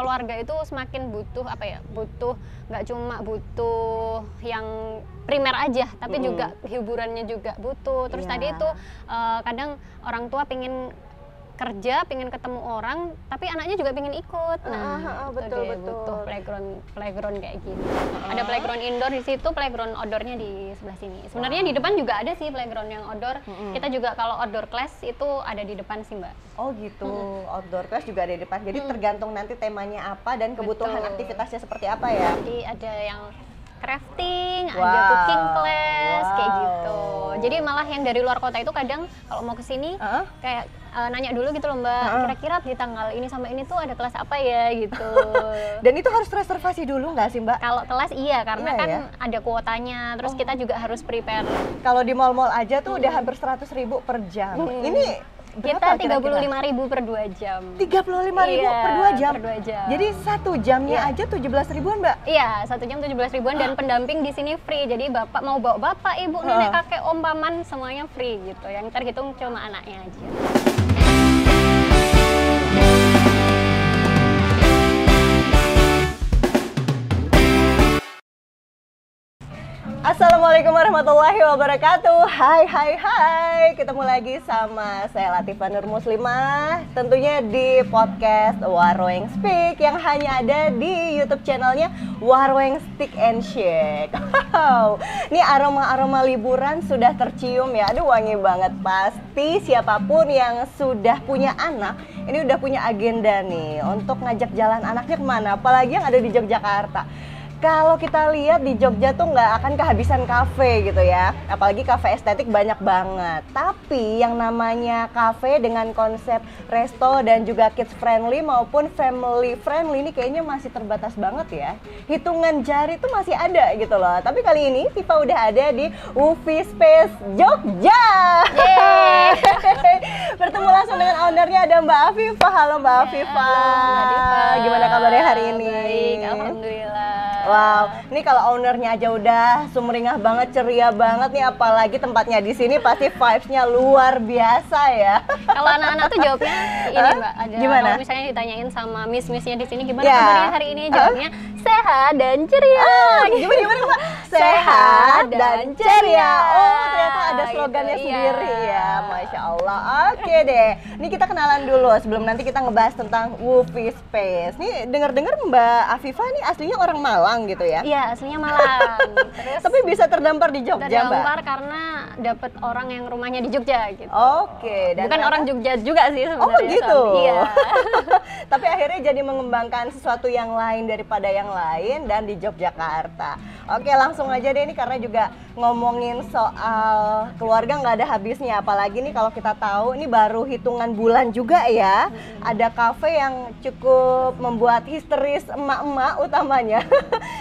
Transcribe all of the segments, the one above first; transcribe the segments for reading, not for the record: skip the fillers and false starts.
keluarga itu semakin butuh apa ya, butuh nggak cuma butuh yang primer aja, tapi juga hiburannya juga butuh. Terus tadi itu kadang orang tua pingin kerja, pingin ketemu orang, tapi anaknya juga pingin ikut. Nah, betul. Butuh playground kayak gini. Ada playground indoor di situ, playground outdoornya di sebelah sini. Sebenarnya di depan juga ada sih playground yang outdoor. Kita juga kalau outdoor class itu ada di depan sih, Mbak. Oh gitu, outdoor class juga ada di depan. Jadi tergantung nanti temanya apa dan kebutuhan aktivitasnya seperti apa ya. Jadi ada yang crafting, ada cooking class, kayak gitu. Jadi malah yang dari luar kota itu kadang kalau mau kesini kayak nanya dulu gitu loh Mbak, kira-kira di tanggal ini sampai ini tuh ada kelas apa ya gitu. Dan itu harus reservasi dulu nggak sih Mbak? Kalau kelas iya, karena kan ada kuotanya, terus kita juga harus prepare. Kalau di mall-mall aja tuh udah hampir 100.000 per jam. Ini kita 35.000 per 2 jam. 35.000 per 2 jam? Per 2 jam. Jadi 1 jamnya aja 17 ribuan Mbak? Iya, 1 jam 17 ribuan dan pendamping di sini free. Jadi bapak mau bawa bapak, ibu, nenek, kakek, om, paman semuanya free gitu. Yang terhitung cuma anaknya aja. Assalamualaikum warahmatullahi wabarakatuh. Hai. Ketemu lagi sama saya Latifah Nur Muslimah. Tentunya di podcast Warweng Speak yang hanya ada di YouTube channelnya Warweng Stick and Shake. Wow. Ini aroma-aroma liburan sudah tercium ya. Aduh wangi banget. Pasti siapapun yang sudah punya anak ini udah punya agenda nih untuk ngajak jalan anaknya kemana. Apalagi yang ada di Yogyakarta. Kalau kita lihat di Jogja tuh nggak akan kehabisan kafe gitu ya. Apalagi kafe estetik banyak banget. Tapi yang namanya kafe dengan konsep resto dan juga kids friendly maupun family friendly ini kayaknya masih terbatas banget ya. Hitungan jari tuh masih ada gitu loh. Tapi kali ini Tifa udah ada di Woofy Space Jogja. Bertemu langsung dengan ownernya ada Mbak Afifah. Halo Mbak Afifah. Gimana kabarnya hari ini? Baik, alhamdulillah. Wow, ini kalau ownernya aja udah sumringah banget, ceria banget nih, apalagi tempatnya di sini pasti vibes-nya luar biasa ya. Kalau anak-anak tuh jawabnya ini Mbak, ada gimana? Kalau misalnya ditanyain sama miss-missnya di sini gimana kabarnya hari ini, jawabnya sehat dan ceria. Gimana Mbak? Sehat dan ceria. Oh, ternyata ada slogannya gitu, sendiri ya, Masya Allah. Oke deh, ini kita kenalan dulu sebelum nanti kita ngebahas tentang Woofy Space. Nih dengar-dengar Mbak Afifah nih aslinya orang Malang gitu ya? Iya, aslinya Malang. Terus tapi bisa terdampar di Jogja, Mbak? Terdampar karena dapat orang yang rumahnya di Jogja gitu. Oke. Dan bukan orang Jogja juga sih sebenarnya. Oh gitu? Iya. Tapi akhirnya jadi mengembangkan sesuatu yang lain daripada yang lain dan di Yogyakarta. Oke, langsung aja deh ini karena juga ngomongin soal keluarga nggak ada habisnya. Apalagi nih kalau kita tahu ini baru hitungan bulan juga ya. Ada kafe yang cukup membuat histeris emak-emak utamanya.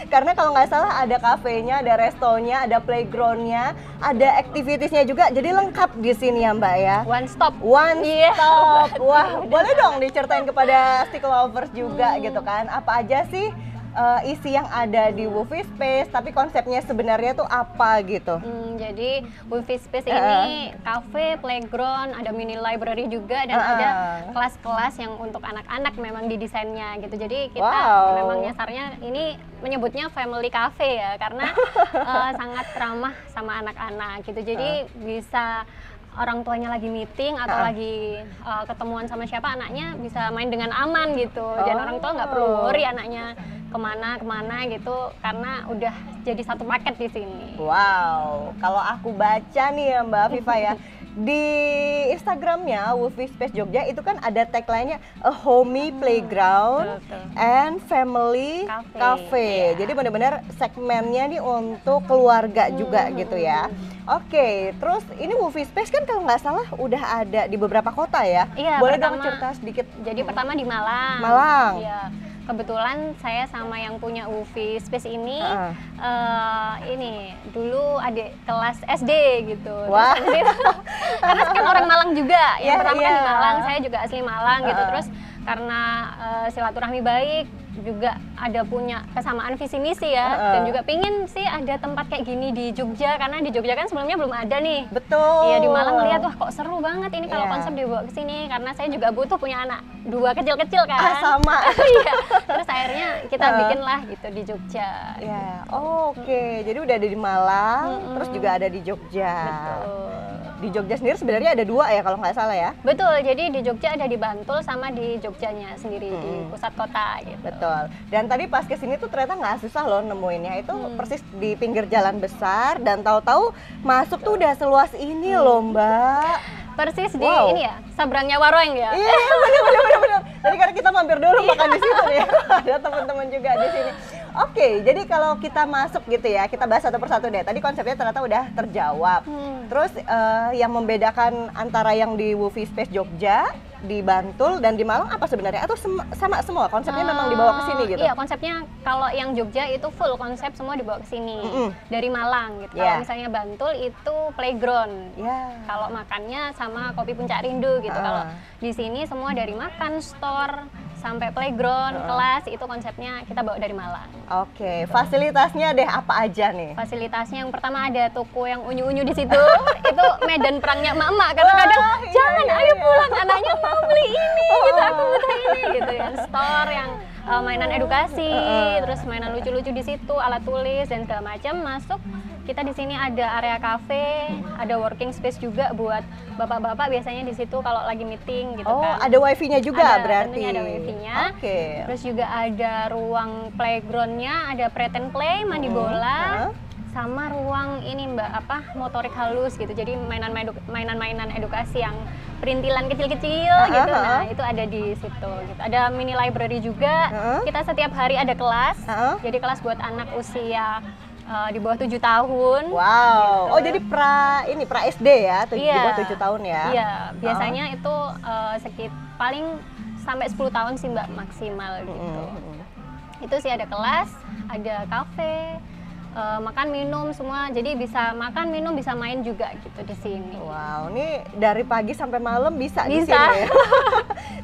Karena kalau nggak salah ada kafenya, ada restonya, ada playgroundnya, ada activitiesnya juga. Jadi lengkap di sini ya Mbak ya. One stop. Stop. Wah, boleh dong diceritain kepada stick lovers juga gitu kan. Apa aja sih isi yang ada di Woofy Space, tapi konsepnya sebenarnya tuh apa gitu? Jadi Woofy Space ini cafe, playground, ada mini library juga dan ada kelas-kelas yang untuk anak-anak memang didesainnya gitu. Jadi kita memang nyasarnya ini menyebutnya family cafe ya karena sangat ramah sama anak-anak gitu. Jadi bisa orang tuanya lagi meeting atau lagi ketemuan sama siapa, anaknya bisa main dengan aman gitu. Dan orang tua nggak perlu worry anaknya kemana gitu karena udah jadi satu paket di sini. Wow, kalau aku baca nih ya Mbak Afifah ya, di Instagramnya Woofy Space Jogja itu kan ada tagline-nya a homey playground and family cafe. Jadi benar-benar segmennya nih untuk keluarga juga gitu ya. Oke, terus ini Woofy Space kan kalau nggak salah udah ada di beberapa kota ya? Iya, boleh dong cerita sedikit? Jadi pertama di Malang. Malang. Iya. Kebetulan saya sama yang punya Woofy Space ini ini dulu adik kelas SD gitu. Wah. Karena kan orang Malang juga. Yang pertama kan di Malang, saya juga asli Malang gitu. Terus karena silaturahmi baik, juga ada punya kesamaan visi misi ya, dan juga pingin sih ada tempat kayak gini di Jogja karena di Jogja kan sebelumnya belum ada nih. Betul. Iya, di Malang lihat wah kok seru banget ini kalau konsep dibawa ke sini karena saya juga butuh punya anak 2 kecil-kecil kan. Sama. Iya. kita bikin lah gitu di Jogja. Ya, oke. Jadi udah ada di Malang, terus juga ada di Jogja. Betul. Di Jogja sendiri sebenarnya ada 2 ya kalau nggak salah ya? Betul, jadi di Jogja ada di Bantul sama di Jogjanya sendiri, di pusat kota gitu. Betul. Dan tadi pas kesini tuh ternyata nggak susah loh nemuinnya. Itu persis di pinggir jalan besar dan tahu-tahu masuk tuh udah seluas ini loh Mbak. Persis di ini ya, seberangnya Waroeng ya? Iya, benar. Tadi karena kita mampir dulu makan di situ nih. Ada teman-teman juga di sini. Oke, jadi kalau kita masuk gitu ya, kita bahas satu persatu deh. Tadi konsepnya ternyata udah terjawab. Terus yang membedakan antara yang di Woofy Space Jogja, di Bantul dan di Malang apa sebenarnya? Atau sama semua konsepnya memang dibawa ke sini gitu? Iya, konsepnya kalau yang Jogja itu full konsep semua dibawa ke sini dari Malang gitu. Kalau misalnya Bantul itu playground. Kalau makannya sama kopi puncak rindu gitu. Kalau di sini semua dari makan, store, sampai playground, kelas, itu konsepnya kita bawa dari Malang. Oke, fasilitasnya deh apa aja nih? Fasilitasnya yang pertama ada toko yang unyu-unyu di situ. Itu medan perangnya emak-emak. Kadang-kadang jangan, ayo pulang, anaknya mau beli ini, gitu, aku butuh ini, gitu ya. Store yang mainan edukasi, terus mainan lucu-lucu di situ, alat tulis dan segala macam masuk. Kita di sini ada area cafe, ada working space juga buat bapak-bapak biasanya di situ kalau lagi meeting gitu kan. Oh, ada wifi-nya juga berarti. Tentunya ada wifi-nya. Oke. Terus juga ada ruang playground-nya, ada pretend play, mandi bola. Sama ruang ini Mbak, motorik halus gitu. Jadi mainan-mainan edukasi yang perintilan kecil-kecil gitu. Nah, itu ada di situ gitu. Ada mini library juga. Kita setiap hari ada kelas. Jadi kelas buat anak usia di bawah 7 tahun. Wow. Gitu. Oh, jadi pra SD ya, di bawah 7 tahun ya. Iya, biasanya itu paling sampai 10 tahun sih Mbak maksimal gitu. Itu sih ada kelas, ada kafe, makan minum semua, jadi bisa makan minum bisa main juga gitu di sini. Wow, ini dari pagi sampai malam bisa di sini ya.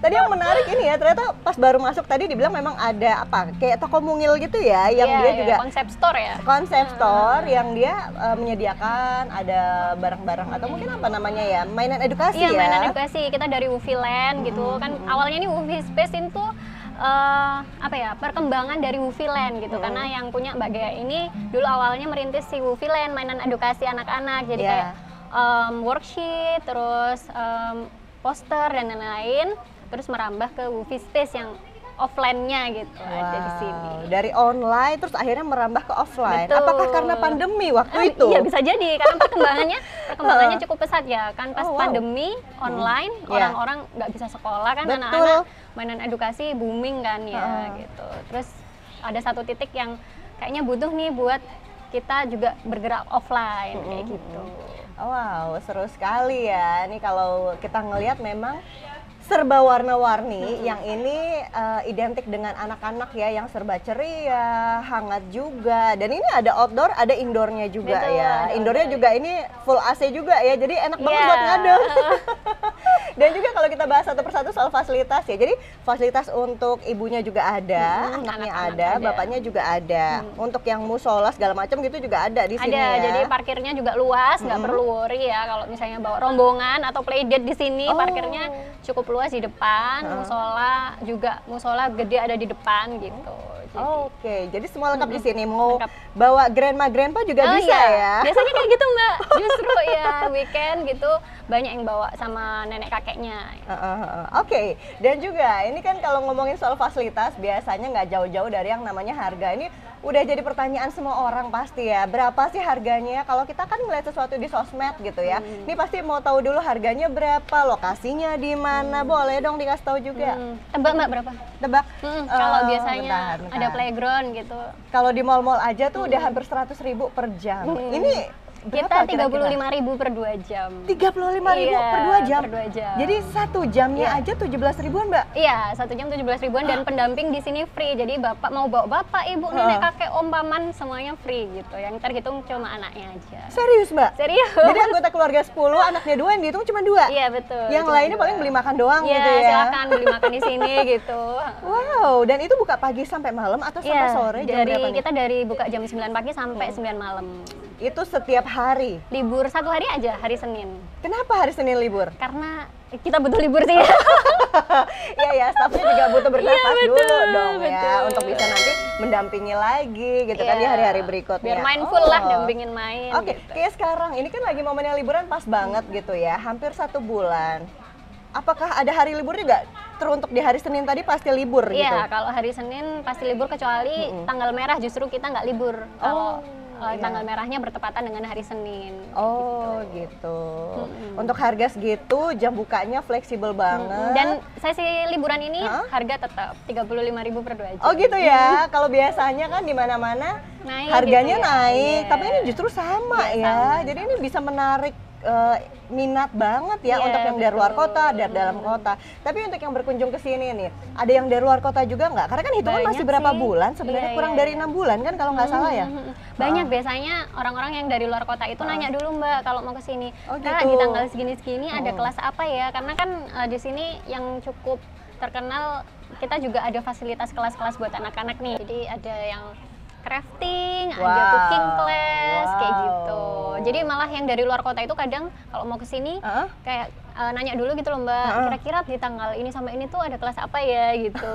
Tadi yang menarik ini ya, ternyata pas baru masuk tadi dibilang memang ada kayak toko mungil gitu ya, yang dia juga konsep store ya. Konsep store yang dia menyediakan ada barang-barang atau mungkin apa namanya ya, mainan edukasi ya. Iya, mainan edukasi. Kita dari Woofy Land gitu kan. Awalnya ini Woofy Space itu perkembangan dari Woofy Land gitu, karena yang punya Mbak Gea ini dulu awalnya merintis si Woofy Land, mainan edukasi anak-anak, jadi kayak worksheet, terus poster dan lain-lain, terus merambah ke Woofy Space yang offline-nya gitu. Ada di sini. Dari online terus akhirnya merambah ke offline. Betul. Apakah karena pandemi waktu itu? Iya, bisa jadi karena perkembangannya cukup pesat ya kan, pas pandemi online orang-orang nggak bisa sekolah kan, anak-anak mainan edukasi booming kan ya gitu. Terus ada satu titik yang kayaknya butuh nih buat kita juga bergerak offline kayak gitu. Wow, seru sekali ya. Ini kalau kita ngelihat memang serba warna-warni, yang ini identik dengan anak-anak ya, yang serba ceria, hangat juga. Dan ini ada outdoor, ada indoornya juga. Betul, ya. Indoornya juga ini full AC juga ya, jadi enak banget buat ngadem. Dan juga kalau kita bahas satu persatu soal fasilitas ya, jadi fasilitas untuk ibunya juga ada, anaknya ada, bapaknya juga ada. Untuk yang musola segala macam gitu juga ada di sini ya. Jadi parkirnya juga luas, nggak perlu worry ya kalau misalnya bawa rombongan atau playdate di sini, parkirnya cukup luas di depan. Musola gede ada di depan gitu. Oke, jadi semua lengkap di sini. Mau bawa grandma grandpa juga bisa ya. Biasanya kayak gitu Mbak. Justru ya weekend gitu banyak yang bawa sama nenek kakeknya. Oke, dan juga ini kan kalau ngomongin soal fasilitas biasanya nggak jauh-jauh dari yang namanya harga. Ini udah jadi pertanyaan semua orang pasti ya. Berapa sih harganya? Kalau kita kan ngeliat sesuatu di sosmed gitu ya. Ini pasti mau tahu dulu harganya berapa, lokasinya di mana. Boleh dong dikasih tahu juga. Tebak Mbak berapa? Tebak. Kalau biasanya ada playground gitu. Kalau di mall-mall aja tuh udah hampir 100.000 per jam. Ini kita 35.000 per 2 jam. 35.000 per 2 jam. Per 2 jam. Jadi 1 jamnya aja 17.000-an, Mbak? Iya, 1 jam 17.000-an dan pendamping di sini free. Jadi bapak mau bawa bapak, ibu, nenek, kakek, om, paman semuanya free gitu. Yang terhitung cuma anaknya aja. Serius, Mbak? Serius. Jadi anggota keluarga 10, anaknya 2 yang dihitung cuma 2? Iya, betul. Yang lainnya paling beli makan doang gitu ya? Iya, silakan beli makan di sini gitu. Wow, dan itu buka pagi sampai malam atau sampai sore? Jam berapa nih? Kita dari buka jam 9 pagi sampai 9 malam. Itu setiap hari? Libur 1 hari aja, hari Senin. Kenapa hari Senin libur? Karena kita butuh libur sih. Iya ya, staffnya juga butuh bernafas dulu dong ya, betul. untuk bisa nanti mendampingi lagi gitu kan di hari-hari berikutnya. Biar mindful lah, dampingin main. Oke, gitu. kayak sekarang ini kan lagi momennya liburan pas banget gitu ya, hampir 1 bulan. Apakah ada hari libur juga? Teruntuk di hari Senin tadi pasti libur gitu? Iya, kalau hari Senin pasti libur kecuali tanggal merah justru kita nggak libur. Kalau tanggal merahnya bertepatan dengan hari Senin. Oh gitu. Untuk harga segitu jam bukanya fleksibel banget. Dan sesi liburan ini harga tetap 35.000 per 2 jam. Oh gitu ya. Kalau biasanya kan di mana-mana harganya gitu ya. naik, Iya. tapi ini justru sama ya. Sama. Jadi ini bisa menarik minat banget ya untuk yang dari luar kota, dari dalam kota. Tapi untuk yang berkunjung ke sini nih, ada yang dari luar kota juga nggak? Karena kan hitungan Banyak masih berapa sih. bulan? Sebenarnya kurang dari 6 bulan kan kalau nggak salah ya? Banyak biasanya orang-orang yang dari luar kota itu nanya dulu Mbak kalau mau ke sini. Oh, Kak, gitu. di tanggal segini-segini ada kelas apa ya? Karena kan di sini yang cukup terkenal kita juga ada fasilitas kelas-kelas buat anak-anak nih. Jadi ada yang crafting, ada cooking class, kayak gitu. Jadi malah yang dari luar kota itu kadang kalau mau ke sini kayak nanya dulu gitu loh Mbak, kira-kira di tanggal ini sampai ini tuh ada kelas apa ya gitu.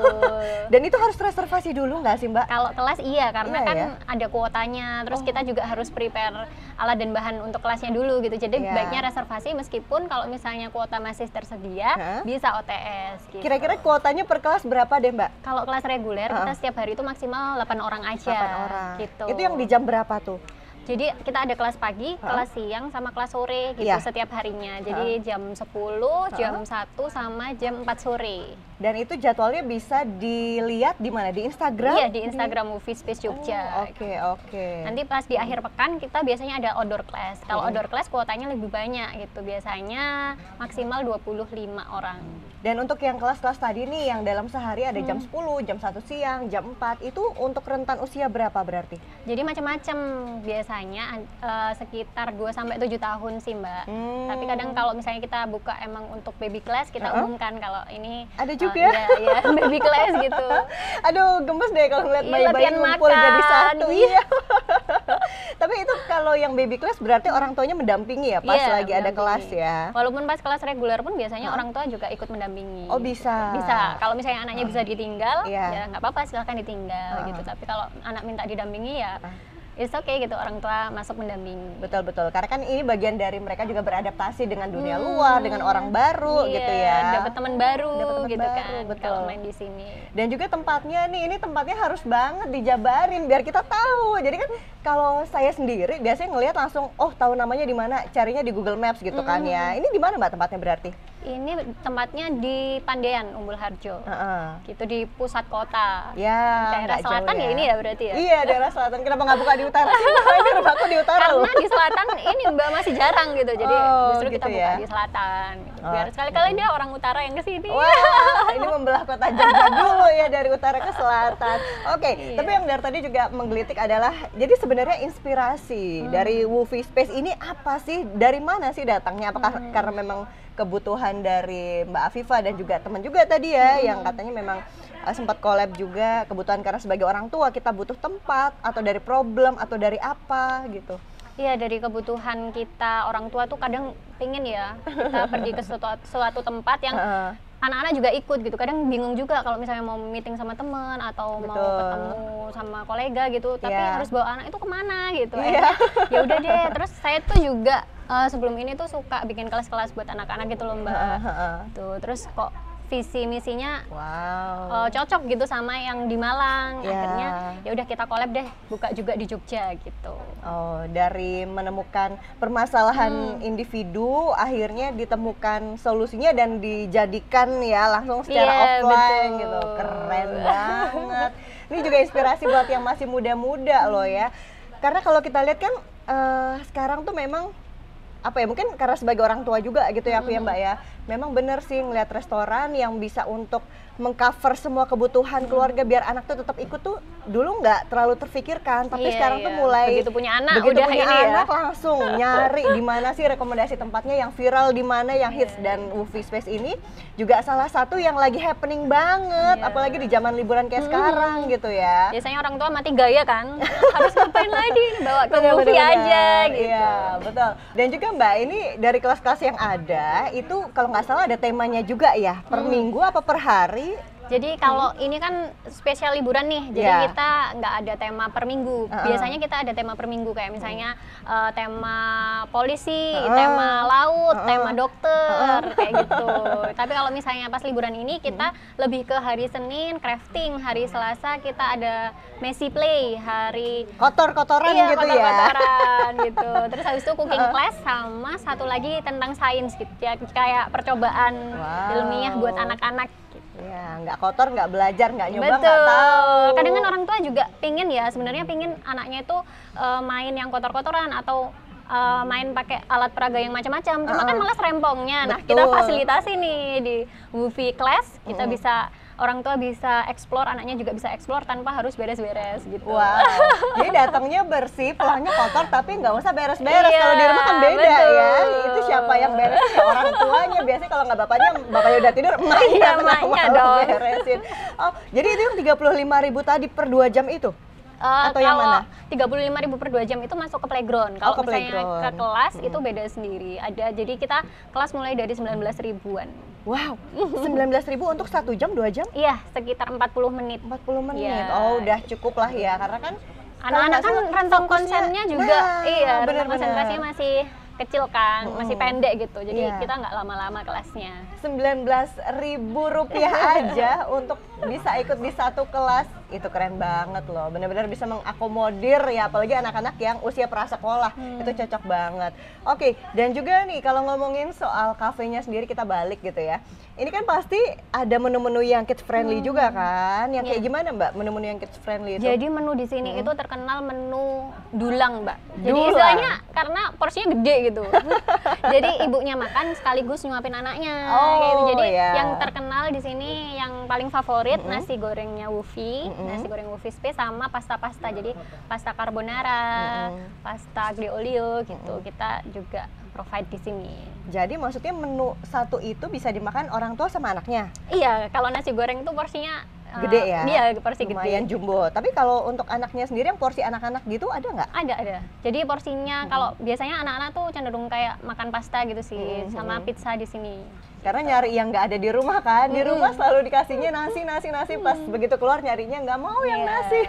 Dan itu harus reservasi dulu nggak sih Mbak? Kalau kelas iya, karena Iya kan ya? ada kuotanya, terus kita juga harus prepare alat dan bahan untuk kelasnya dulu gitu. Jadi Iya. baiknya reservasi meskipun kalau misalnya kuota masih tersedia, bisa OTS gitu. Kira-kira kuotanya per kelas berapa deh Mbak? Kalau kelas reguler kita setiap hari itu maksimal 8 orang aja. 8 orang. Gitu. Itu yang di jam berapa tuh? Jadi kita ada kelas pagi, kelas siang, sama kelas sore gitu Iya. setiap harinya. Jadi jam 10, jam 1 sama jam 4 sore. Dan itu jadwalnya bisa dilihat di mana? Di Instagram? Iya, di Instagram Movie Space Jogja. Oke. Nanti pas di akhir pekan kita biasanya ada outdoor class. Kalau outdoor class kuotanya lebih banyak gitu. Biasanya maksimal 25 orang. Dan untuk yang kelas-kelas tadi nih yang dalam sehari ada jam 10, jam 1 siang, jam 4, itu untuk rentan usia berapa berarti? Jadi macam-macam, biasanya sekitar 2 sampai 7 tahun sih, Mbak. Tapi kadang kalau misalnya kita buka emang untuk baby class, kita umumkan kalau ini ada juga. Iya, baby class gitu. Aduh, gemes deh kalau ngeliat Iya, bayi-bayi latihan ngumpul makan. jadi satu. Iya. Tapi itu kalau yang baby class berarti orang tuanya mendampingi ya pas Iya, lagi ada mendampingi. kelas ya. Walaupun pas kelas reguler pun biasanya orang tua juga ikut mendampingi. Oh, bisa. Bisa. Kalau misalnya anaknya bisa ditinggal, Iya. ya nggak apa-apa, silahkan ditinggal gitu. Tapi kalau anak minta didampingi ya it's okay gitu, orang tua masuk mendampingi. Betul, karena kan ini bagian dari mereka juga beradaptasi dengan dunia luar, dengan orang baru Iya, gitu ya. dapat teman baru Dapat teman gitu baru, kan betul. kalau main di sini. Dan juga tempatnya nih, ini tempatnya harus banget dijabarin biar kita tahu. Jadi kan kalau saya sendiri biasanya ngelihat langsung, oh tahu namanya di mana, carinya di Google Maps gitu kan ya. Ini di mana Mbak tempatnya berarti? Ini tempatnya di Pandean, Umbul Harjo. Gitu di pusat kota. Ya, Daerah nggak selatan jauh ya ini ya berarti ya? Iya, daerah selatan. Kenapa nggak buka di utara sih? Mbak? Ini rumahku di utara loh. Karena di selatan ini Mbak masih jarang gitu. Jadi justru kita gitu buka ya. di selatan gitu. Biar sekali-kali dia orang utara yang kesini. Wah, ini membelah kota Jogja dulu ya dari utara ke selatan. Oke, tapi yang dari tadi juga menggelitik adalah, jadi sebenarnya inspirasi dari Movie Space ini apa sih? Dari mana sih datangnya? Apakah karena memang kebutuhan dari Mbak Afifa dan juga teman juga tadi ya, yang katanya memang sempat collab juga, kebutuhan karena sebagai orang tua kita butuh tempat, atau dari problem, atau dari apa gitu? Iya, dari kebutuhan kita orang tua tuh kadang pengen ya kita pergi ke suatu tempat yang anak-anak juga ikut gitu. Kadang bingung juga kalau misalnya mau meeting sama teman atau mau ketemu sama kolega gitu, tapi harus bawa anak itu kemana gitu. Ya udah deh. Terus saya tuh juga sebelum ini tuh suka bikin kelas-kelas buat anak-anak gitu loh Mbak. Tuh, terus kok visi misinya cocok gitu sama yang di Malang. Akhirnya ya udah kita collab deh, buka juga di Jogja gitu. Oh, dari menemukan permasalahan individu akhirnya ditemukan solusinya dan dijadikan ya langsung secara offline gitu. Keren banget. Ini juga inspirasi buat yang masih muda-muda loh ya. Karena kalau kita lihat kan sekarang tuh memang apa ya, mungkin karena sebagai orang tua juga gitu ya aku ya Mbak ya, memang bener sih ngeliat restoran yang bisa untuk mengcover semua kebutuhan keluarga biar anak tuh tetap ikut tuh dulu nggak terlalu terfikirkan, tapi sekarang tuh mulai begitu punya anak langsung nyari di mana sih rekomendasi tempatnya yang viral, di mana yang hits. Dan Woofy Space ini juga salah satu yang lagi happening banget, apalagi di zaman liburan kayak sekarang gitu ya. Biasanya orang tua mati gaya kan, harus ngapain lagi, bawa ke Woofy aja gitu. Iya, betul. Dan juga Mbak, ini dari kelas-kelas yang ada itu kalau nggak salah ada temanya juga ya, per minggu apa per hari? Jadi kalau ini kan spesial liburan nih, jadi kita nggak ada tema per minggu. Biasanya kita ada tema per minggu, kayak misalnya tema polisi, tema laut, tema dokter, kayak gitu. Tapi kalau misalnya pas liburan ini kita lebih ke hari Senin crafting, hari Selasa kita ada messy play, hari kotor-kotoran gitu ya. Kotor-kotoran gitu. Terus habis itu cooking class sama satu lagi tentang sains gitu ya, kayak percobaan ilmiah buat anak-anak. Ya, nggak kotor, nggak belajar, nggak nyoba, nggak tahu. Kadang kan orang tua juga pingin ya, sebenarnya pingin anaknya itu main yang kotor-kotoran atau main pakai alat peraga yang macam-macam. Cuma kan malas rempongnya. Nah, kita fasilitasi nih di Woofy Class, kita bisa orang tua bisa explore, anaknya juga bisa explore tanpa harus beres-beres gitu. Wow, jadi datangnya bersih, pulangnya kotor, tapi nggak usah beres-beres. Kalau di rumah kan beda ya. Itu siapa yang beres? Ya orang tuanya. Biasanya kalau nggak bapaknya udah tidur, emaknya dong beresin. Oh, jadi itu yang 35.000 tadi per 2 jam itu? Atau yang mana? 35.000 per 2 jam itu masuk ke playground. Kalau misalnya ke kelas itu beda sendiri. Ada, jadi kita kelas mulai dari 19.000-an. Wow, 19.000 untuk 1 jam, 2 jam? Iya, sekitar 40 menit. 40 menit, oh udah cukup lah ya, karena kan anak-anak kan rentang konsennya juga, rentang konsentrasinya masih kecil kan, masih pendek gitu, jadi kita nggak lama-lama kelasnya. 19.000 rupiah aja untuk bisa ikut di satu kelas, itu keren banget loh, benar-benar bisa mengakomodir ya, apalagi anak-anak yang usia prasekolah, itu cocok banget. Oke, dan juga nih kalau ngomongin soal kafenya sendiri, kita balik gitu ya, ini kan pasti ada menu-menu yang kids friendly juga kan, yang kayak gimana Mbak menu-menu yang kids friendly itu? Jadi menu di sini itu terkenal menu dulang Mbak, jadi istilahnya karena porsinya gede gitu. Jadi ibunya makan sekaligus nyuapin anaknya. Gitu. Jadi yang terkenal di sini yang paling favorit nasi gorengnya Woofy, nasi goreng Woofy Space sama pasta-pasta. Jadi pasta carbonara, pasta aglio olio gitu. Kita juga provide di sini. Jadi maksudnya menu satu itu bisa dimakan orang tua sama anaknya? Iya, kalau nasi goreng itu porsinya gede ya? Iya, porsi gede. Lumayan jumbo. Tapi kalau untuk anaknya sendiri yang porsi anak-anak gitu ada nggak? Ada. Jadi porsinya kalau biasanya anak-anak tuh cenderung kayak makan pasta gitu sih, sama pizza di sini. Karena nyari yang nggak ada di rumah kan, di rumah selalu dikasihnya nasi, pas begitu keluar nyarinya nggak mau yang nasi.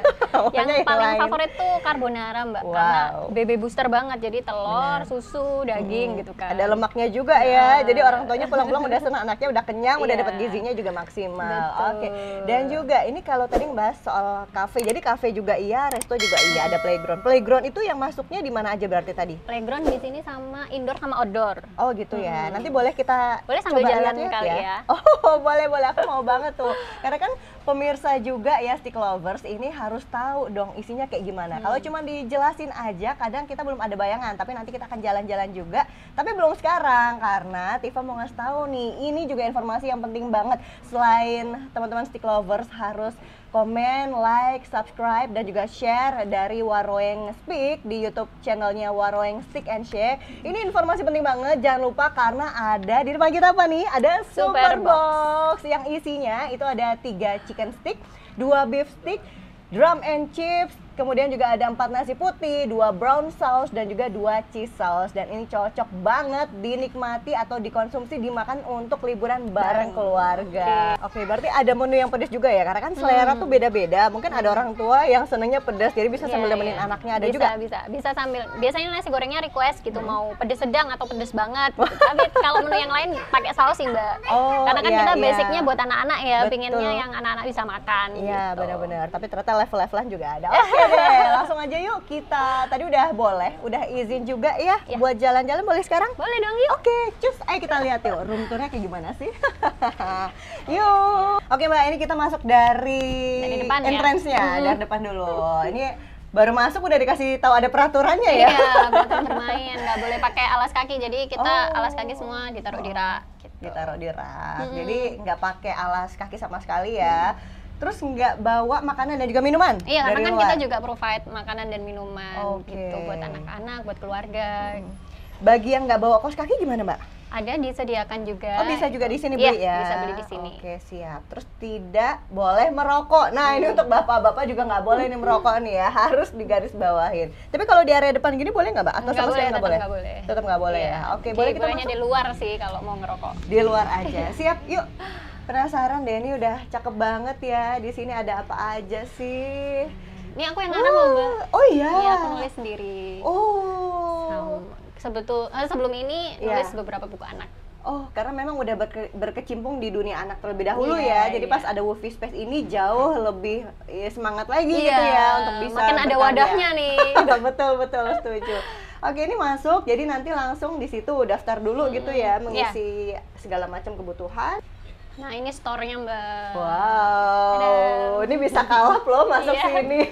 Yang paling favorit tuh carbonara Mbak, karena baby booster banget, jadi telur, susu, daging gitu kan. Ada lemaknya juga ya, jadi orang tuanya pulang-pulang udah senang, anaknya udah kenyang, udah dapat gizinya juga maksimal. Oke. Dan juga ini kalau tadi ngebahas soal kafe, jadi kafe juga iya, resto juga iya, ada playground. Playground itu yang masuknya di mana aja berarti tadi? Playground di sini sama indoor sama outdoor. Oh gitu ya, nanti boleh kita sambil jalan kali ya. Oh boleh, aku mau banget tuh. Karena kan pemirsa juga ya stick lovers ini harus tahu dong isinya kayak gimana. Kalau cuma dijelasin aja kadang kita belum ada bayangan, tapi nanti kita akan jalan-jalan juga. Tapi belum sekarang karena Tifa mau ngasih tahu nih, ini juga informasi yang penting banget. Selain teman-teman stick lovers harus komen, like, subscribe, dan juga share dari Waroeng Speak di YouTube channelnya Waroeng Stick and Shake. Ini informasi penting banget, jangan lupa karena ada di depan kita apa nih? Ada Super Box yang isinya itu ada 3 chicken stick, 2 beef stick, drum and chips, kemudian juga ada 4 nasi putih, 2 brown sauce, dan juga 2 cheese sauce. Dan ini cocok banget dinikmati atau dikonsumsi, dimakan untuk liburan bareng keluarga. Oke, berarti ada menu yang pedas juga ya? Karena kan selera tuh beda-beda. Mungkin ada orang tua yang senengnya pedas, jadi bisa sambil nemenin anaknya. Ada juga? Bisa sambil. Biasanya nasi gorengnya request gitu, mau pedas sedang atau pedas banget. Gitu. Tapi kalau menu yang lain pakai saus sih Mbak. Karena kan kita basicnya buat anak-anak ya, pinginnya yang anak-anak bisa makan. Iya, gitu. Benar-benar. Tapi ternyata level-levelan juga ada. Oke deh, langsung aja yuk kita. Tadi udah izin juga ya buat jalan-jalan, boleh sekarang? Boleh dong yuk. Oke, cus, ayo kita lihat yuk room tournya kayak gimana sih. Yuk. Oke Mbak, ini kita masuk dari depan entrance-nya, dari depan dulu. Ini baru masuk udah dikasih tahu ada peraturannya ya? Iya, peraturan bermain, nggak boleh pakai alas kaki. Jadi kita alas kaki semua ditaruh di rak. Gitu. Ditaruh di rak. Jadi nggak pakai alas kaki sama sekali ya. Terus nggak bawa makanan dan juga minuman? Iya, dari karena kan luar? kita juga provide makanan dan minuman gitu buat anak-anak, buat keluarga. Bagi yang nggak bawa kaos kaki gimana, Mbak? Ada disediakan juga. Oh, bisa juga di sini beli ya? Bisa beli di sini. Oke, siap. Terus tidak boleh merokok. Nah, ini untuk bapak-bapak juga nggak boleh nih merokok nih ya, harus digaris bawahin. Tapi kalau di area depan gini boleh nggak, Mbak? Atau sama sekali nggak boleh? Nggak boleh. Tetap nggak boleh ya? Oke, boleh kita bolehnya di luar sih kalau mau ngerokok. Di luar aja. Siap, yuk. Penasaran deh, ini udah cakep banget ya. Di sini ada apa aja sih? Ini aku yang ngarang loh, Mbak. Oh iya. Iya, aku nulis sendiri. Oh. Sebelum ini nulis beberapa buku anak. Oh, karena memang udah berkecimpung di dunia anak terlebih dahulu ya. Jadi pas ada Woofy Space ini jauh lebih semangat lagi gitu ya untuk bisa makin ada wadahnya nih. Betul, setuju. Oke, ini masuk. Jadi nanti langsung di situ daftar dulu gitu ya, mengisi segala macam kebutuhan. Nah, ini store-nya, Mbak. Wow, ini bisa kalap loh masuk sini.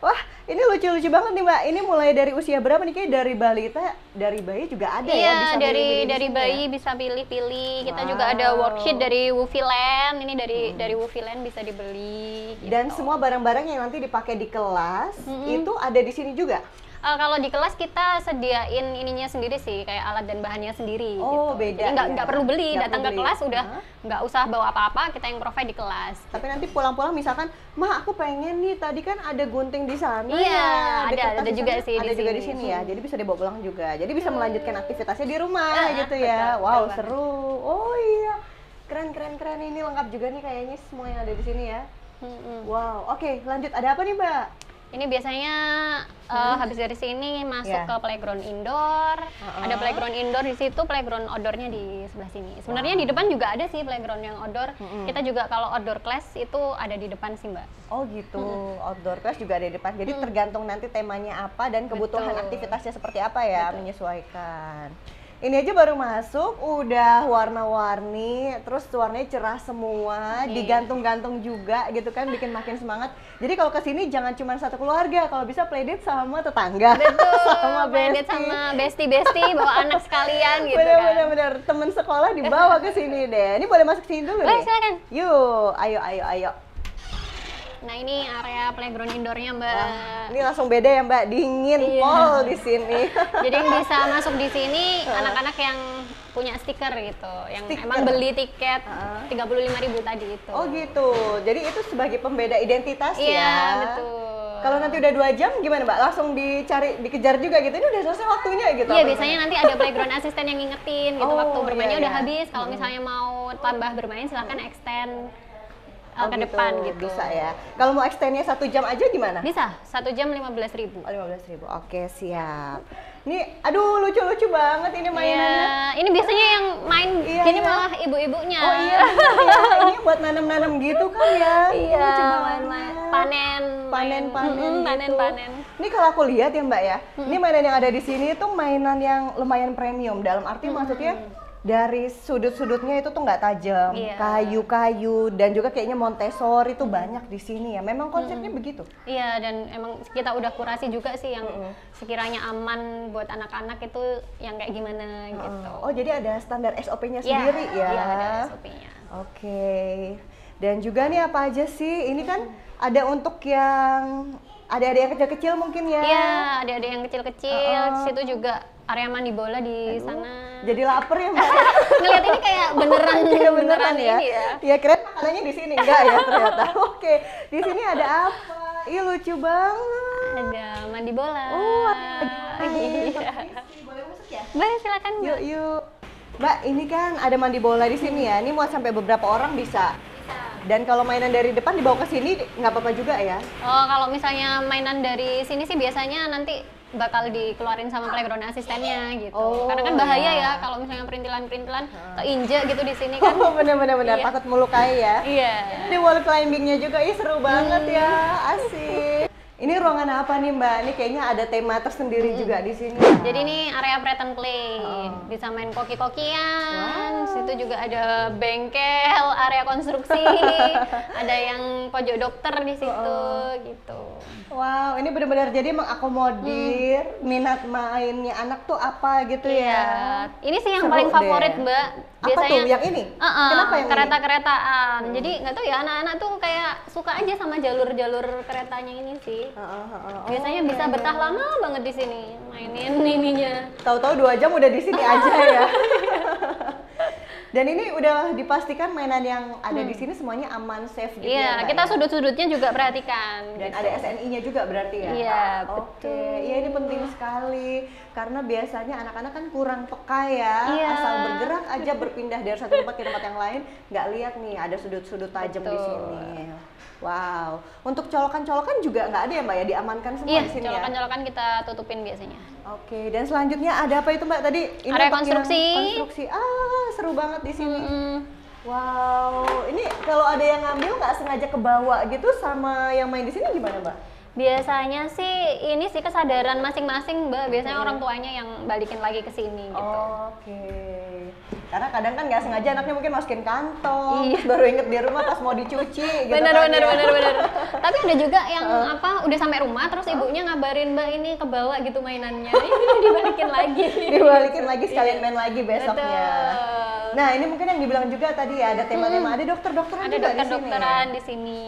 Wah, ini lucu-lucu banget nih, Mbak. Ini mulai dari usia berapa nih? Kayak dari balita, dari bayi juga ada ya? Iya, dari bayi bisa pilih-pilih. Kita juga ada worksheet dari Woofyland. Ini dari Woofyland bisa dibeli. Gitu. Dan semua barang-barang yang nanti dipakai di kelas itu ada di sini juga? Kalau di kelas kita sediain ininya sendiri sih, kayak alat dan bahannya sendiri. Oh, gitu. beda. Jadi nggak perlu beli, datang ke kelas udah nggak usah bawa apa-apa, kita yang provide di kelas. Tapi nanti pulang-pulang misalkan, "Ma, aku pengen nih, tadi kan ada gunting di sana." Iya, ya, ada juga sih ada juga di sini ya. Jadi bisa dibawa pulang juga. Jadi bisa melanjutkan aktivitasnya di rumah gitu ya. Wow, seru. Oh iya. Keren. Ini lengkap juga nih kayaknya semua yang ada di sini ya. Wow, oke, lanjut. Ada apa nih, Mbak? Ini biasanya habis dari sini masuk ke playground indoor. Ada playground indoor di situ, playground outdoornya di sebelah sini. Sebenarnya di depan juga ada sih playground yang outdoor. Kita juga kalau outdoor class itu ada di depan sih, Mbak. Oh gitu, outdoor class juga ada di depan. Jadi tergantung nanti temanya apa dan kebutuhan aktivitasnya seperti apa ya, menyesuaikan. Ini aja baru masuk, udah warna-warni, terus warnanya cerah semua, digantung-gantung juga gitu kan, bikin makin semangat. Jadi kalau kesini jangan cuma satu keluarga, kalau bisa playdate sama tetangga. Betul, sama playdate sama bestie-bestie, bawa anak sekalian gitu kan. Bener-bener, temen sekolah dibawa ke sini deh. Ini boleh masuk sini dulu boleh, nih? silakan. Yuk, ayo. Nah, ini area playground indoornya, Mbak. Ini langsung beda ya, Mbak, dingin pol di sini. Jadi yang bisa masuk di sini anak-anak yang punya stiker gitu, yang emang beli tiket 35.000 tadi itu. Oh gitu, jadi itu sebagai pembeda identitas ya? Iya, betul. Kalau nanti udah 2 jam gimana, Mbak? Langsung dikejar juga gitu, ini udah selesai waktunya gitu? Iya, biasanya nanti ada playground assistant yang ngingetin gitu, waktu bermainnya udah habis. Kalau misalnya mau tambah bermain silahkan extend ke depan gitu. Bisa ya. Kalau mau extendnya 1 jam aja gimana? Bisa, 1 jam 15.000. 15.000. Oke, siap. Ini, aduh lucu-lucu banget ini mainannya. Iya, ini biasanya yang main gini malah ibu-ibunya. Oh iya, ini buat nanam-nanam gitu kan ya. Iya, panen. Panen. Ini kalau aku lihat ya, Mbak ya, ini mainan yang ada di sini itu mainan yang lumayan premium. Dalam arti maksudnya dari sudut-sudutnya itu tuh nggak tajam, kayu-kayu, dan juga kayaknya Montessori itu banyak di sini ya. Memang konsepnya begitu. Iya, dan emang kita udah kurasi juga sih yang sekiranya aman buat anak-anak itu yang kayak gimana gitu. Oh, jadi ada standar SOP-nya sendiri ya? Iya, ada SOP-nya. Oke. Dan juga nih apa aja sih? Ini kan ada untuk yang ada yang kecil-kecil mungkin ya? Iya, ada yang kecil-kecil. Di situ juga area mandi bola di sana. Jadi lapar ya, Mbak. Ngeliat ini kayak beneran ya. ini ya. Iya, keren makanannya di sini enggak ya ternyata. Oke. Di sini ada apa? Ih, lucu banget. Ada mandi bola. Oh, iya. Boleh masuk ya? Boleh, silakan. Yuk. Mbak, ini kan ada mandi bola di sini ya. Ini muat sampai beberapa orang bisa. Dan kalau mainan dari depan dibawa ke sini nggak apa-apa juga ya? Oh, kalau misalnya mainan dari sini sih biasanya nanti bakal dikeluarin sama playground asistennya gitu. Karena kan bahaya ya kalau misalnya perintilan-perintilan keinjek gitu di sini kan. Oh, bener-bener takut melukai ya? Iya. Di wall climbingnya juga, seru banget ya, asik. Ini ruangan apa nih Mbak? Ini kayaknya ada tema tersendiri juga di sini. Jadi ini area pretend play, bisa main koki-kokian. Situ juga ada bengkel, area konstruksi, ada yang pojok dokter di situ, gitu. Wow, ini benar-benar jadi mengakomodir minat mainnya anak tuh apa gitu ya? Ini sih yang Seru paling favorit deh. Mbak. Apa tuh yang ini? Kenapa yang ini? Kereta-keretaan. Jadi nggak tahu ya, anak-anak tuh kayak suka aja sama jalur-jalur keretanya ini sih. Biasanya bisa betah lama banget di sini mainin ininya. Tahu-tahu 2 jam udah di sini aja ya. Dan ini udah dipastikan mainan yang ada di sini semuanya aman, safe gitu ya, Mbak, kita ya? sudut-sudutnya juga perhatikan. Dan ada SNI-nya juga berarti ya? Iya, Oke. Iya, ini penting sekali karena biasanya anak-anak kan kurang peka ya, asal bergerak aja berpindah dari satu tempat ke tempat yang lain, nggak lihat nih ada sudut-sudut tajam di sini. Wow, untuk colokan-colokan juga nggak ada ya Mbak ya, diamankan semua di sini ya? Colokan-colokan kita tutupin biasanya. Oke, dan selanjutnya ada apa itu Mbak tadi? Ini area untuk konstruksi. Konstruksi, seru banget di sini. Wow, ini kalau ada yang ngambil nggak sengaja kebawa gitu sama yang main di sini gimana Mbak? Biasanya sih ini sih kesadaran masing-masing Mbak, biasanya orang tuanya yang balikin lagi ke sini gitu. Oke. Karena kadang kan nggak sengaja anaknya mungkin masukin kantong, terus baru inget di rumah pas mau dicuci gitu bener. kan. Tapi ada juga yang udah sampai rumah terus ibunya ngabarin Mbak ini kebawa gitu mainannya, ini dibalikin lagi. Dibalikin lagi sekalian main lagi besoknya. Betul. Nah ini mungkin yang dibilang juga tadi ya, ada tema-tema, ada dokter-dokteran Ada juga di sini. dokter-dokteran di sini.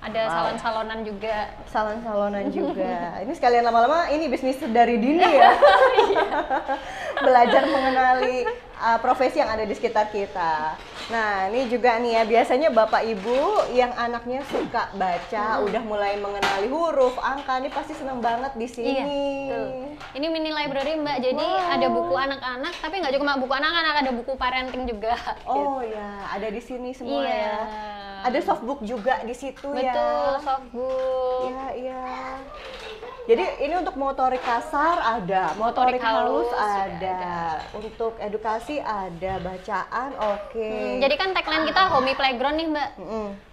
Ada salon-salonan juga. Salon-salonan juga. Ini sekalian lama-lama ini bisnis dari dini ya. Belajar mengenali profesi yang ada di sekitar kita. Nah, ini juga nih ya, biasanya Bapak Ibu yang anaknya suka baca, udah mulai mengenali huruf, angka, ini pasti seneng banget di sini. Iya, tuh. Ini mini library Mbak, jadi ada buku anak-anak, tapi nggak cuma buku anak-anak, ada buku parenting juga. Oh ya, ada di sini semua Iya. ya. Ada softbook juga di situ ya. Betul, softbook. Iya. Jadi ini untuk motorik kasar ada, motorik halus ada, untuk edukasi ada, bacaan oke. Jadi kan tagline kita homey playground nih Mbak.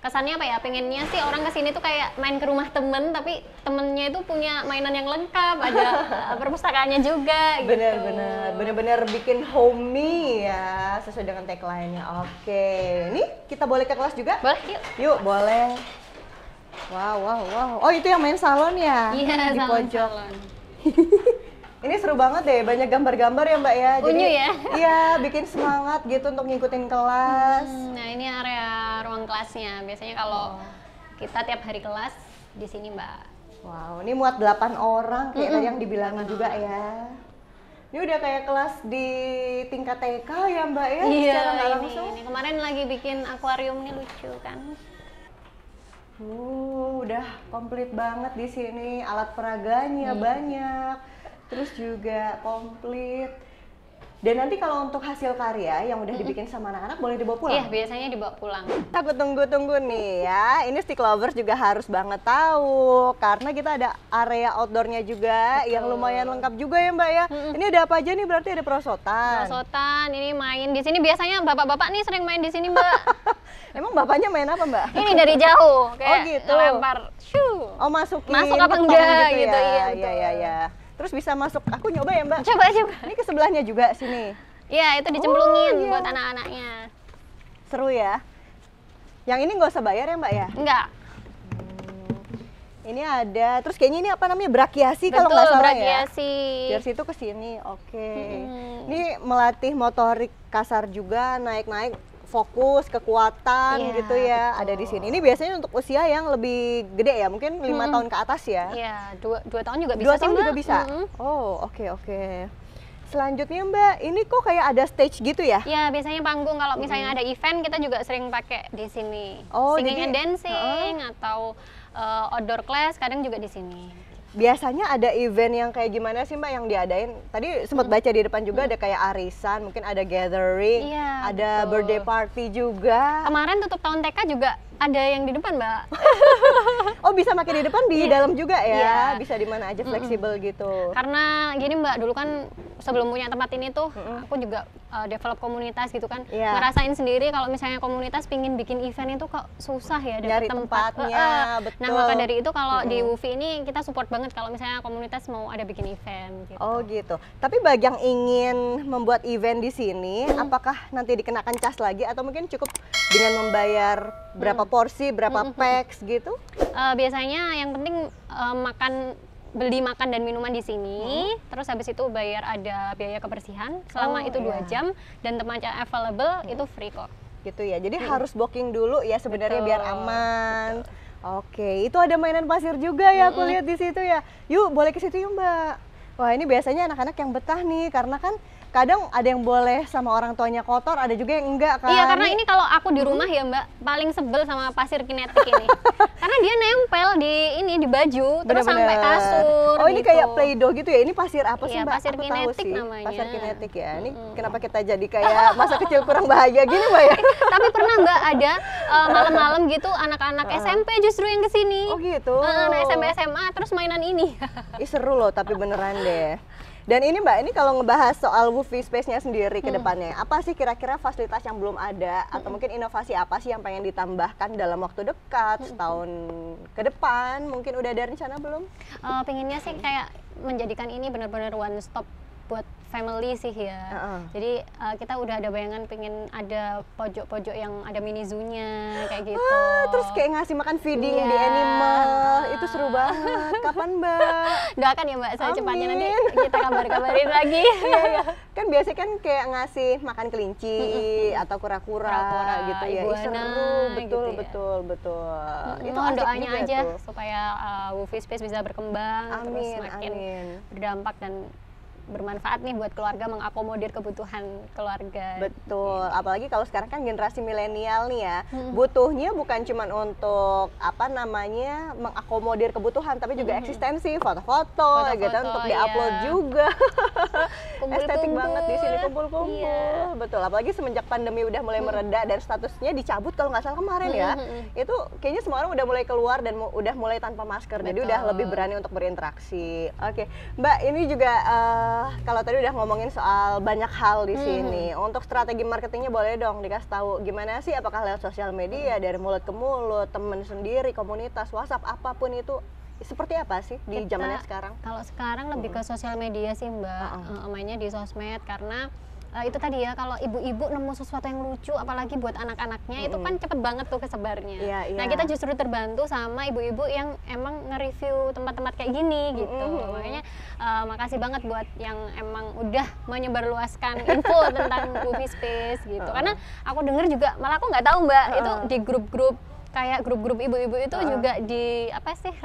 Kesannya apa ya? Pengennya sih orang kesini tuh kayak main ke rumah temen, tapi temennya itu punya mainan yang lengkap, ada perpustakaannya juga. Bener-bener bikin homey ya, sesuai dengan tagline-nya. Oke, ini kita boleh ke kelas juga? Boleh, yuk. Yuk, boleh. Wow. Oh, itu yang main salon ya? Iya, di salon. pojok. Ini seru banget deh, banyak gambar-gambar ya Mbak ya. Unyu ya? Iya, bikin semangat gitu untuk ngikutin kelas. Nah, ini area ruang kelasnya. Biasanya kalau kita tiap hari kelas di sini Mbak. Wow, ini muat 8 orang kayak tadi yang dibilangin juga ya. Ini udah kayak kelas di tingkat TK ya Mbak ya? Iya, secara nggak langsung. ini kemarin lagi bikin akuarium nih, lucu kan? Udah komplit banget di sini, alat peraganya banyak, terus juga komplit. Dan nanti kalau untuk hasil karya yang udah dibikin sama anak-anak boleh dibawa pulang? Iya, biasanya dibawa pulang. Aku tunggu-tunggu nih ya, ini Stick Lovers juga harus banget tahu karena kita ada area outdoornya juga yang lumayan lengkap juga ya Mbak ya. Ini ada apa aja nih, berarti ada perosotan? Perosotan, ini main di sini biasanya bapak-bapak nih sering main di sini Mbak. Emang bapaknya main apa Mbak? Ini dari jauh, kayak gitu. ngelempar. Shoo. Oh masukin Masuk apa petong enggak gitu gitu, ya? iya, Iya. Terus bisa masuk, aku nyoba ya Mbak? Coba. Ini ke sebelahnya juga sini. Iya, itu dicemplungin iya. buat anak-anaknya. Seru ya. Yang ini nggak usah bayar ya Mbak ya? Enggak. Ini ada, terus kayaknya ini apa namanya, brakiasi kalau nggak salah brakiasi. ya? Dari situ ke sini, oke. Ini melatih motorik kasar juga, naik-naik, fokus, kekuatan gitu ya, ada di sini. Ini biasanya untuk usia yang lebih gede ya, mungkin 5 tahun ke atas ya? Iya, 2 tahun juga bisa 2 sih tahun Mbak. juga bisa? Oh, oke. Selanjutnya Mbak, ini kok kayak ada stage gitu ya? Iya, biasanya panggung kalau misalnya ada event kita juga sering pakai di sini. Oh, Singing jadi- and dancing atau outdoor class kadang juga di sini. Biasanya ada event yang kayak gimana sih Mbak yang diadain? Tadi sempat baca di depan juga ada kayak arisan, mungkin ada gathering, Iya, ada betul. birthday party juga. Kemarin tutup tahun TK juga ada yang di depan, Mbak. Oh, bisa pakai di depan, di dalam juga ya? Iya. Bisa di mana aja, fleksibel gitu. Karena gini Mbak, dulu kan sebelum punya tempat ini tuh aku juga develop komunitas gitu kan, ngerasain sendiri kalau misalnya komunitas pingin bikin event itu kok susah ya dari dapet tempat. tempatnya, betul. Nah maka dari itu kalau di WUFI ini kita support banget kalau misalnya komunitas mau ada bikin event gitu. Oh gitu. Tapi bagi yang ingin membuat event di sini, apakah nanti dikenakan cas lagi atau mungkin cukup dengan membayar berapa porsi, berapa packs gitu? Biasanya yang penting beli makan dan minuman di sini, terus habis itu bayar ada biaya kebersihan selama itu 2 jam dan tempatnya available itu free kok. Gitu ya. Jadi harus booking dulu ya sebenarnya biar aman. Oke, itu ada mainan pasir juga ya aku lihat di situ ya. Yuk, boleh ke situ yuk, Mbak. Wah, ini biasanya anak-anak yang betah nih karena kan kadang ada yang boleh sama orang tuanya kotor, ada juga yang enggak kan. Iya, karena ini kalau aku di rumah ya Mbak, paling sebel sama pasir kinetik ini. Karena dia nempel di baju, terus sampai kasur. Oh, ini gitu. kayak Play-Doh gitu ya. Ini pasir apa sih, Iya, Mbak? pasir Aku kinetik tahu sih. namanya. Pasir kinetik ya. Ini kenapa kita jadi kayak masa kecil kurang bahagia gini, Mbak ya? Tapi pernah Mbak ada malam-malam gitu anak-anak SMP justru yang kesini. Oh gitu. Anak SMP SMA terus mainan ini. Ih, seru loh tapi beneran deh. Dan ini Mbak, ini kalau ngebahas soal WUFI Space-nya sendiri ke depannya, apa sih kira-kira fasilitas yang belum ada atau mungkin inovasi apa sih yang pengen ditambahkan dalam waktu dekat, setahun ke depan? Mungkin udah ada rencana belum? Pengennya sih kayak menjadikan ini benar-benar one stop buat family sih ya. Jadi kita udah ada bayangan pengen ada pojok-pojok yang ada mini zoo-nya kayak gitu. Terus kayak ngasih makan feeding di animal, itu seru banget. Kapan Mbak? Doakan ya Mbak, saya cepatnya nanti kita kabarin lagi. Kan biasanya kan kayak ngasih makan kelinci atau kura-kura gitu ya. Iguana, seru, betul. Itu asik doanya juga aja tuh. supaya WUFI Space bisa berkembang terus semakin berdampak dan bermanfaat nih buat keluarga, mengakomodir kebutuhan keluarga. Betul, apalagi kalau sekarang kan generasi milenial nih ya, butuhnya bukan cuma untuk mengakomodir kebutuhan, tapi juga eksistensi, foto-foto gitu untuk diupload juga. Estetik banget di sini kumpul-kumpul. Betul, apalagi semenjak pandemi udah mulai mereda dan statusnya dicabut kalau nggak salah kemarin ya. Itu kayaknya semua orang udah mulai keluar dan udah mulai tanpa masker, jadi udah lebih berani untuk berinteraksi. Oke, Mbak, ini juga kalau tadi udah ngomongin soal banyak hal di sini, untuk strategi marketingnya boleh dong dikasih tahu gimana sih? Apakah lewat sosial media, dari mulut ke mulut, temen sendiri, komunitas, WhatsApp, apapun itu, seperti apa sih di zamannya sekarang? Kalau sekarang lebih ke sosial media sih Mbak, mainnya di sosmed karena itu tadi ya, kalau ibu-ibu nemu sesuatu yang lucu apalagi buat anak-anaknya itu kan cepet banget tuh kesebarnya. Nah kita justru terbantu sama ibu-ibu yang emang nge-review tempat-tempat kayak gini gitu. Makanya makasih banget buat yang emang udah menyebarluaskan info tentang WUFI Space gitu. Karena aku denger juga, malah aku nggak tahu Mbak, itu di grup-grup kayak grup-grup ibu-ibu itu juga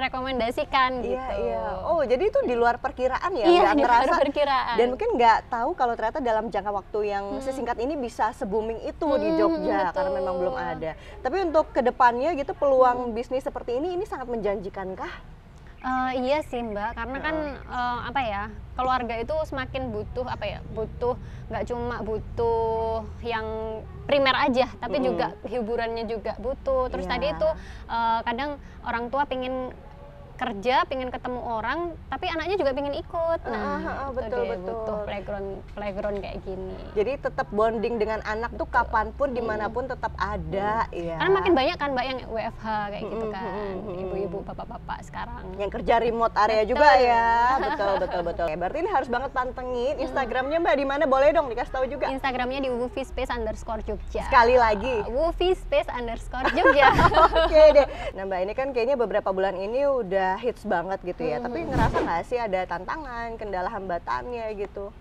rekomendasikan gitu. Oh, jadi itu di luar perkiraan ya? Iya, di luar perkiraan. Dan mungkin nggak tahu kalau ternyata dalam jangka waktu yang sesingkat ini bisa se-booming itu di Jogja, karena memang belum ada. Tapi untuk kedepannya gitu, peluang bisnis seperti ini sangat menjanjikan kah? Iya sih Mbak, karena kan keluarga itu semakin butuh nggak cuma butuh yang primer aja, tapi juga hiburannya juga butuh. Terus tadi itu kadang orang tua pingin kerja, pengen ketemu orang, tapi anaknya juga pengen ikut. Nah, betul. Butuh playground kayak gini. Jadi tetap bonding dengan anak tuh kapanpun, dimanapun tetap ada. Ya. Karena makin banyak kan Mbak yang WFH kayak gitu kan, ibu-ibu, bapak-bapak sekarang. Yang kerja remote area juga ya. Betul. Berarti ini harus banget pantengin Instagramnya Mbak, di mana boleh dong dikasih tahu juga. Instagramnya di WUFI_Space_Jogja. Sekali lagi. WUFI_Jogja. Oke deh. Nah Mbak, ini kan kayaknya beberapa bulan ini udah hits banget gitu ya, tapi ngerasa nggak sih ada tantangan, kendala, hambatannya gitu?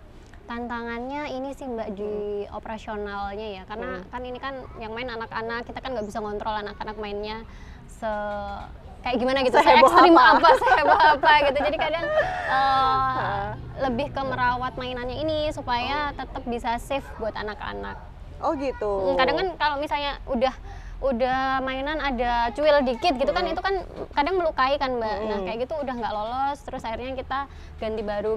Tantangannya ini sih Mbak di operasionalnya ya, karena kan ini kan yang main anak-anak, kita kan nggak bisa ngontrol anak-anak mainnya kayak gimana gitu, se-ekstrim seheboh apa gitu. Jadi kadang lebih ke merawat mainannya ini supaya tetap bisa safe buat anak-anak. Oh gitu. Kadang kan kalau misalnya udah mainan ada cuil dikit gitu kan, itu kan kadang melukai kan Mbak. Nah kayak gitu udah nggak lolos, terus akhirnya kita ganti baru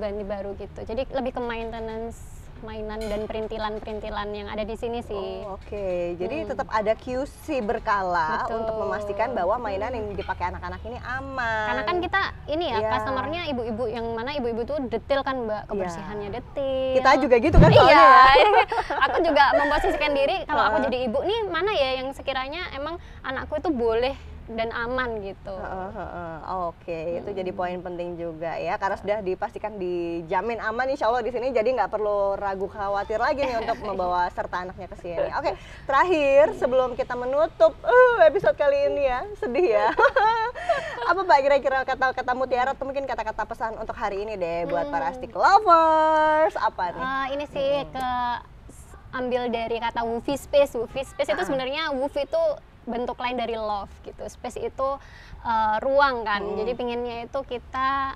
gitu. Jadi lebih ke maintenance mainan dan perintilan-perintilan yang ada di sini sih. Oke. Jadi tetap ada QC berkala Betul. untuk memastikan bahwa mainan yang dipakai anak-anak ini aman. Karena kan kita ini ya, Iya. customernya ibu-ibu, yang mana ibu-ibu tuh detail kan Mbak, kebersihannya detail. Kita juga gitu kan soalnya Iya, ya. aku juga memposisikan diri kalau aku jadi ibu nih, mana ya yang sekiranya emang anakku itu boleh dan aman gitu. Oke, itu jadi poin penting juga ya, karena sudah dipastikan dijamin aman insya Allah di sini, jadi nggak perlu ragu khawatir lagi nih untuk membawa serta anaknya ke sini. Oke, terakhir sebelum kita menutup episode kali ini ya, sedih ya. Apa Mbak kira-kira kata-kata mutiara atau mungkin kata-kata pesan untuk hari ini deh buat para stick lovers? Apa nih? Ini sih ambil dari kata Woofy Space. Woofy Space itu sebenarnya Woof itu bentuk lain dari love gitu. Space itu ruang kan. Jadi pinginnya itu kita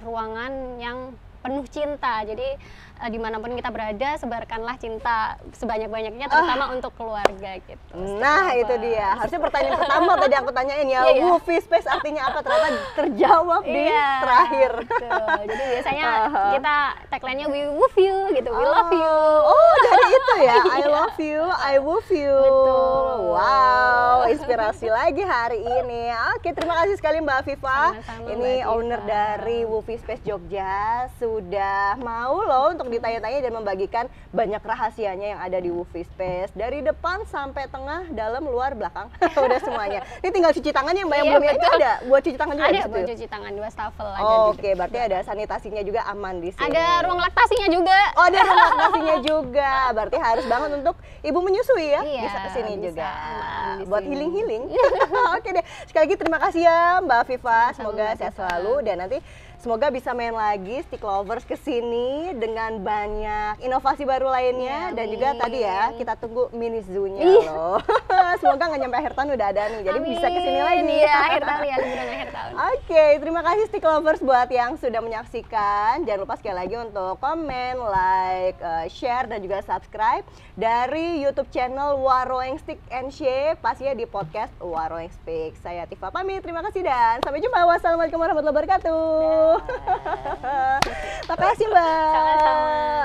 ruangan yang penuh cinta. Jadi dimanapun kita berada, sebarkanlah cinta sebanyak-banyaknya, terutama untuk keluarga gitu. Nah itu dia, harusnya pertanyaan pertama tadi aku tanyain ya, Woofy Space artinya apa, ternyata terjawab di terakhir. Betul. Jadi biasanya kita tagline-nya we woof you gitu, we love you. Oh dari itu ya, I love you, I woof you. Betul. Wow, inspirasi lagi hari ini. Oke, terima kasih sekali Mbak Afifa. Sama-sama, Ini Mbak owner Afifa. dari Woofy Space Jogja, sudah mau loh untuk ditanya-tanya dan membagikan banyak rahasianya yang ada di Woofy Space, dari depan sampai tengah, dalam, luar, belakang. Udah semuanya. Ini tinggal cuci tangannya Mbak yang Iya, belum ya? Ini betul. ada buat cuci tangan juga di Ada situ? buat cuci tangan, 2 stafel ada Oke, di berarti ada sanitasinya juga aman di sini. Ada ruang laktasinya juga. Oh, ada ruang laktasinya juga. Berarti harus banget untuk ibu menyusui ya. Iya, bisa kesini bisa juga. aman di Buat sini. healing-healing. Oke deh. Sekali lagi terima kasih ya Mbak Afifa. Semoga Mbak sehat Afifa. selalu dan nanti semoga bisa main lagi Stick Lovers kesini dengan banyak inovasi baru lainnya. Ya, dan juga amin. tadi ya kita tunggu mini zoo-nya Iya. loh. Semoga nggak nyampe akhir tahun udah ada nih. Jadi bisa kesini lagi. Iya, akhir tahun ya, liburan akhir tahun. Oke, terima kasih Stick Lovers buat yang sudah menyaksikan. Jangan lupa sekali lagi untuk komen, like, share, dan juga subscribe dari YouTube channel Waroeng Stick and Shape, pastinya di podcast Waroeng Speak. Saya Tifa pamit, terima kasih dan sampai jumpa. Wassalamualaikum warahmatullahi wabarakatuh. Terima kasih Mbak. Sama-sama.